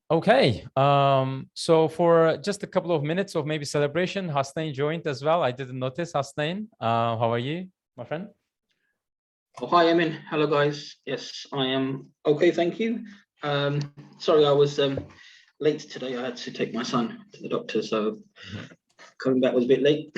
Okay. So for just a couple of minutes of maybe celebration, Hasnain joined as well. I didn't notice. Hasnain, how are you, my friend? Oh, hi, Emin. Hello, guys. Yes, I am okay, thank you. Sorry, I was late today. I had to take my son to the doctor, so coming back was a bit late.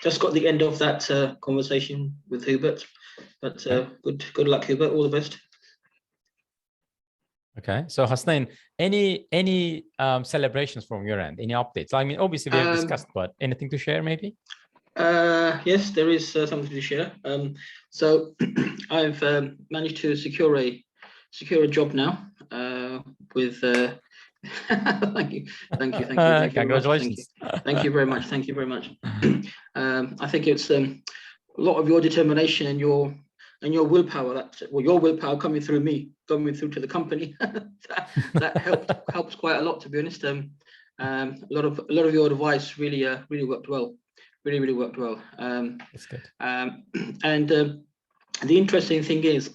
Just got the end of that conversation with Hubert, but good luck, Hubert. All the best. Okay. So Hasnain, any celebrations from your end? Any updates? I mean, obviously we have discussed, but anything to share maybe? Yes, there is something to share. So I've managed to secure a job now with. Thank you. Congratulations. Thank you very much. Thank you very much. I think it's a lot of your determination and your willpower. Your willpower coming through me, coming through to the company. that helps quite a lot, to be honest. A lot of your advice really worked well. Really worked well. That's good. And the interesting thing is,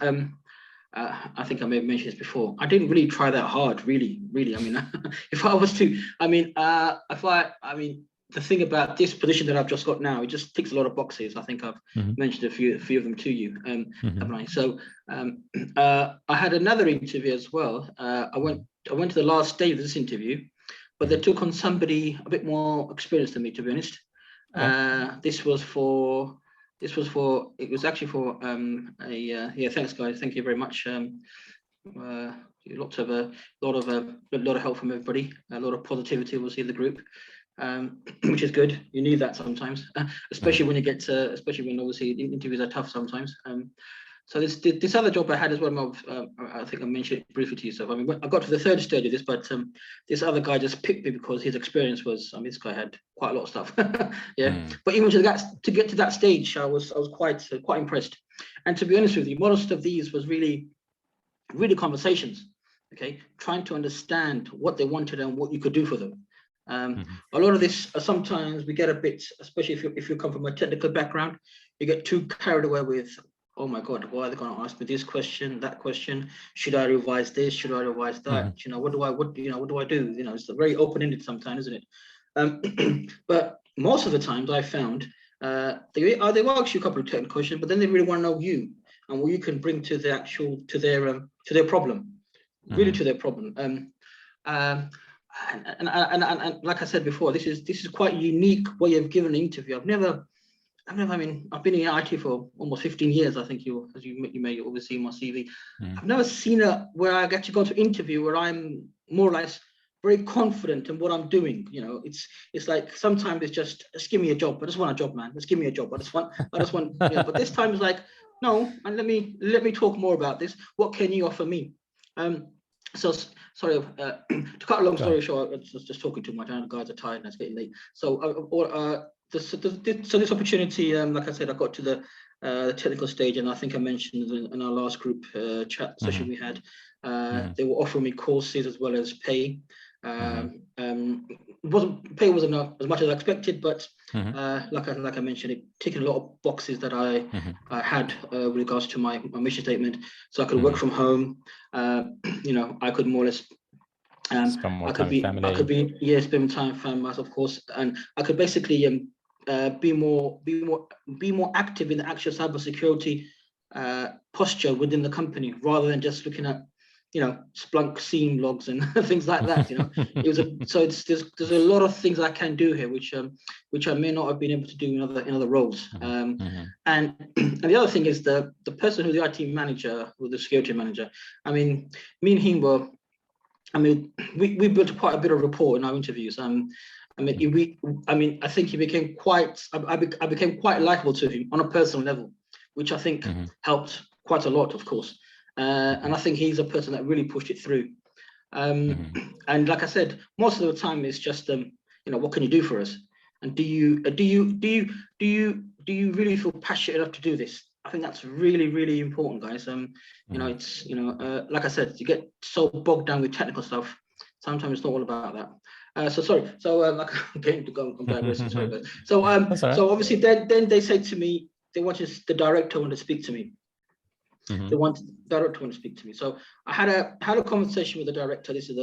I think I may have mentioned this before. I didn't really try that hard, really. I mean, if I was to, the thing about this position that I've just got now, it just ticks a lot of boxes. I think I've mentioned a few of them to you, haven't I? So I had another interview as well. I went to the last stage of this interview, but they took on somebody a bit more experienced than me, to be honest. It was actually for thanks guys, thank you very much. Lot of help from everybody, a lot of positivity we'll see in the group, which is good. You need that sometimes, especially when you get especially when obviously interviews are tough sometimes. So this other job I had as well, I think I mentioned it briefly to yourself. I mean, I got to the third stage of this, but this other guy just picked me because his experience was, this guy had quite a lot of stuff. But even to get to that stage, I was quite impressed. And to be honest with you, most of these was really conversations, okay, trying to understand what they wanted and what you could do for them. A lot of this, sometimes we get a bit, especially if you come from a technical background, you get too carried away with, oh my God, why are they going to ask me this question, that question? Should I revise this? Should I revise that? What do I do? It's very open-ended sometimes, isn't it? But most of the times I found they will ask you a couple of technical questions, but then they really want to know you and what you can bring to their problem, really to their problem. And like I said before, this is quite a unique way of giving an interview. I've been in IT for almost 15 years. I think you may always see my CV. I've never seen where I get to go to interview where I'm more or less very confident in what I'm doing. It's like sometimes it's just give me a job. I just want a job, man. Just give me a job. I just want. But this time it's like, no, and let me talk more about this. What can you offer me? So sorry, to cut a long story short, I was just talking too much. I know the guys are tired and it's getting late. So this opportunity, like I said, I got to the technical stage, and I think I mentioned in our last group chat session we had, they were offering me courses as well as pay. Pay wasn't enough as much as I expected, but like I mentioned, it ticked a lot of boxes that I had with regards to my mission statement. So I could work from home. I could more or less. Spend more time with family. I could be spend time with family, of course, and I could basically be more active in the actual cybersecurity posture within the company, rather than just looking at Splunk seam logs and things like that. There's a lot of things I can do here which I may not have been able to do in other roles. And the other thing is the person who's the IT manager, or the security manager, me and him were, we built quite a bit of rapport in our interviews. I think he became I became quite likable to him on a personal level, which I think helped quite a lot, of course. And I think he's a person that really pushed it through. And like I said, most of the time it's just what can you do for us? And do you really feel passionate enough to do this? I think that's really important, guys. It's like I said, you get so bogged down with technical stuff. Sometimes it's not all about that. I'm getting to go. I'm digressing. Sorry, guys. So obviously, then they said to me, the director wanted to speak to me. The director wanted to speak to me. So I had a conversation with the director. This is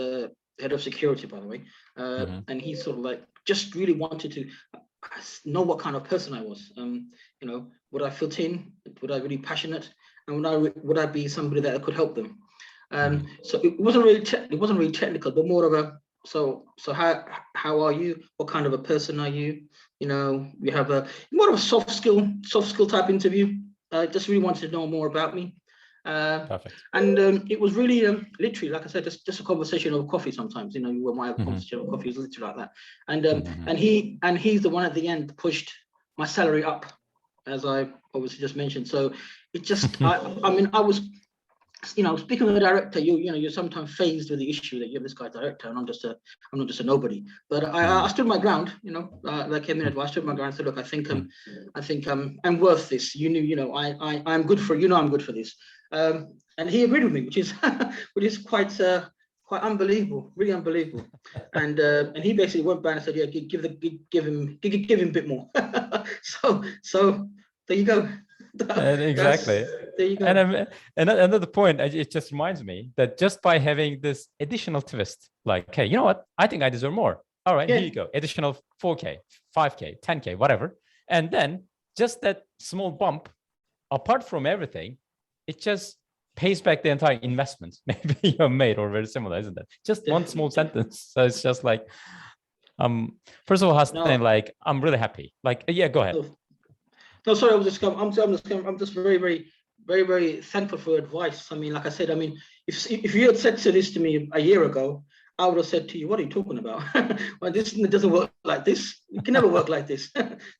head of security, by the way, and he sort of like just really wanted to know what kind of person I was. Would I fit in? Would I really passionate? And would I be somebody that could help them? So it wasn't really technical, but more of a so how are you? What kind of a person are you? We have a more of a soft skill type interview. Just really wanted to know more about me. Perfect. And it was really literally, like I said, just a conversation over coffee sometimes. You might have a conversation over coffee, is literally like that. And he's the one at the end pushed my salary up, as I obviously just mentioned. So it just I was, speaking with the director, you're sometimes faced with the issue that you're this guy's director, and I'm not just a nobody. But I stood my ground. Like came in advice, I stood my ground and said, look, I think I'm worth this. I'm good for I'm good for this. And he agreed with me, which is quite unbelievable, really unbelievable. And he basically went back and said, yeah, give him a bit more. so there you go. Exactly. There you go. And another point, it just reminds me that just by having this additional twist, like, hey, you know what? I think I deserve more. All right, here you go. Additional 4K, 5K, 10K, whatever. And then just that small bump, apart from everything, it just pays back the entire investment maybe you made, or very similar, isn't it? Just one small sentence. So it's just like, first of all, Hasnain, like, I'm really happy. Like, yeah, go ahead. No, sorry, I'm just very, very, very, very thankful for your advice. I mean, like I said, if you had said this to me a year ago, I would have said to you, what are you talking about? Well, this doesn't work like this. It can never work like this.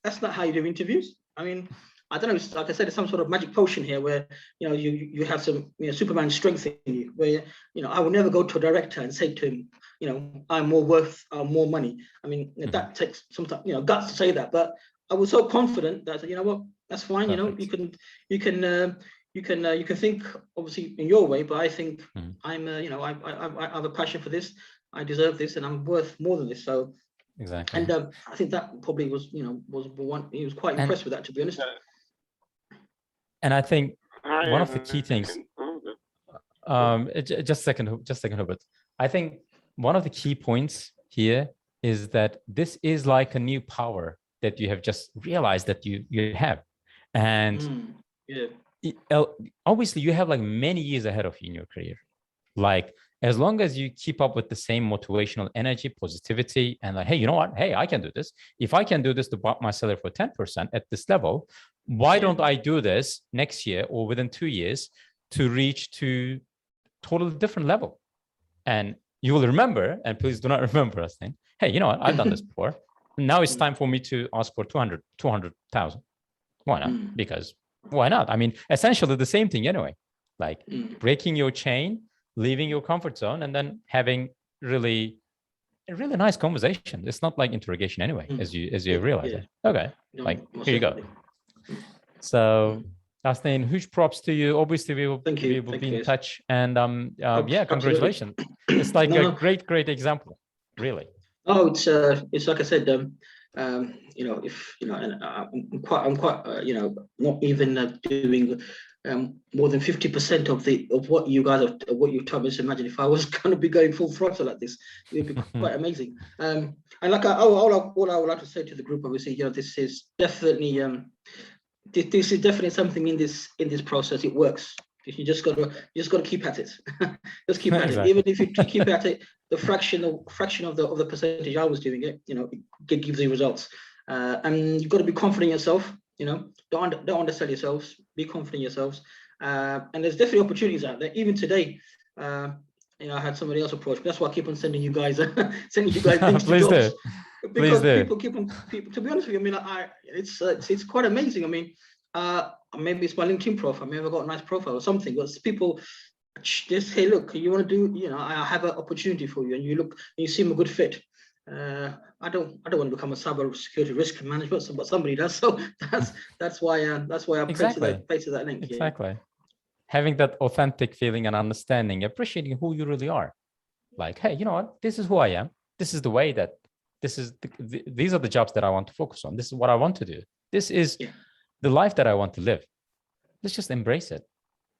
That's not how you do interviews. I mean, I don't know, like I said, it's some sort of magic potion here where, you have some, Superman strength in you, where, I will never go to a director and say to him, I'm more worth more money. I mean, that takes some time, guts to say that, but I was so confident that I said, you know what, that's fine. Perfect. You can think obviously in your way, but I think I'm, I have a passion for this. I deserve this, and I'm worth more than this. So exactly. And I think that probably was, was one. He was quite impressed with that, to be honest. And I think one of the key things. Just a second, Hubert. I think one of the key points here is that this is like a new power that you have just realized that you have, and obviously you have like many years ahead of you in your career. Like, as long as you keep up with the same motivational energy, positivity, and like, hey, you know what? Hey, I can do this. If I can do this to bump my salary for 10% at this level, why don't I do this next year or within 2 years to reach to totally different level? And you will remember, and please do not remember us saying, hey, you know what? I've done this before. Now it's time for me to ask for 200,000. Why not? Because why not? I mean, essentially the same thing anyway. Like breaking your chain, leaving your comfort zone, and then having a really nice conversation. It's not like interrogation anyway, as you realize. Okay, like here you go. So, Hasnain, huge props to you. Obviously, we will be in touch. And yeah, congratulations. It's like a great example, really. Oh, it's like I said, if and I'm quite not even doing more than 50% of what you guys have, what you've told me. Just imagine if I was going to be going full throttle like this, it would be quite amazing. And like all I would like to say to the group, obviously, this is definitely something in this process. It works. You just got to keep at it. Just keep at it. Even if you keep at it, the fraction of the percentage I was doing it, it gives you results. And you've got to be confident in yourself. Don't undersell yourselves. Be confident in yourselves. And there's definitely opportunities out there. Even today, I had somebody else approach me. That's why I keep on sending you guys things to jobs. Because people keep on. To be honest with you, I mean, it's quite amazing. I mean, maybe it's my LinkedIn profile. Maybe I've got a nice profile or something. But people just say, look, you want to do? I have an opportunity for you, and you seem a good fit. I don't want to become a cyber security risk management, but somebody does. So that's why I pasted that link. Exactly. Having that authentic feeling and understanding, appreciating who you really are. Like, hey, you know what? This is who I am. This is the way that. These are the jobs that I want to focus on. This is what I want to do. This is the life that I want to live. Let's just embrace it.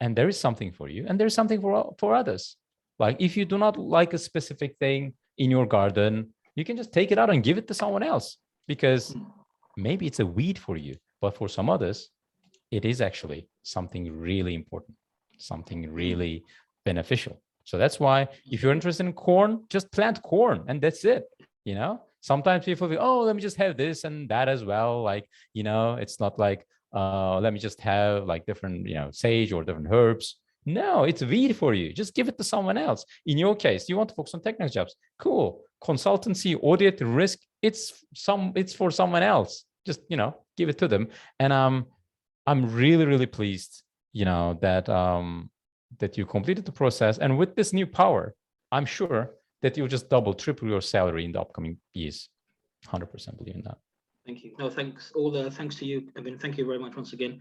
And there is something for you, and there's something for others. Like if you do not like a specific thing in your garden, you can just take it out and give it to someone else, because maybe it's a weed for you, but for some others, it is actually something really important, something really beneficial. So that's why if you're interested in corn, just plant corn and that's it. You know, sometimes people think, oh, let me just have this and that as well. Like, you know, it's not like, let me just have like different, you know, sage or different herbs. No, it's weed for you. Just give it to someone else. In your case, you want to focus on technical jobs. Cool. Consultancy, audit, risk, it's for someone else. Just, you know, give it to them. And I'm really, really pleased, you know, that that you completed the process. And with this new power, I'm sure that you'll just double, triple your salary in the upcoming years. 100% believe in that. Thank you. No, thanks. All the thanks to you. I mean, thank you very much once again.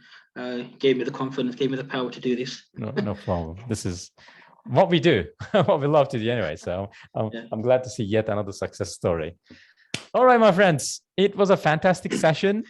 Gave me the confidence, gave me the power to do this. No problem. This is what we do, what we love to do anyway. So I'm glad to see yet another success story. All right, my friends, it was a fantastic session.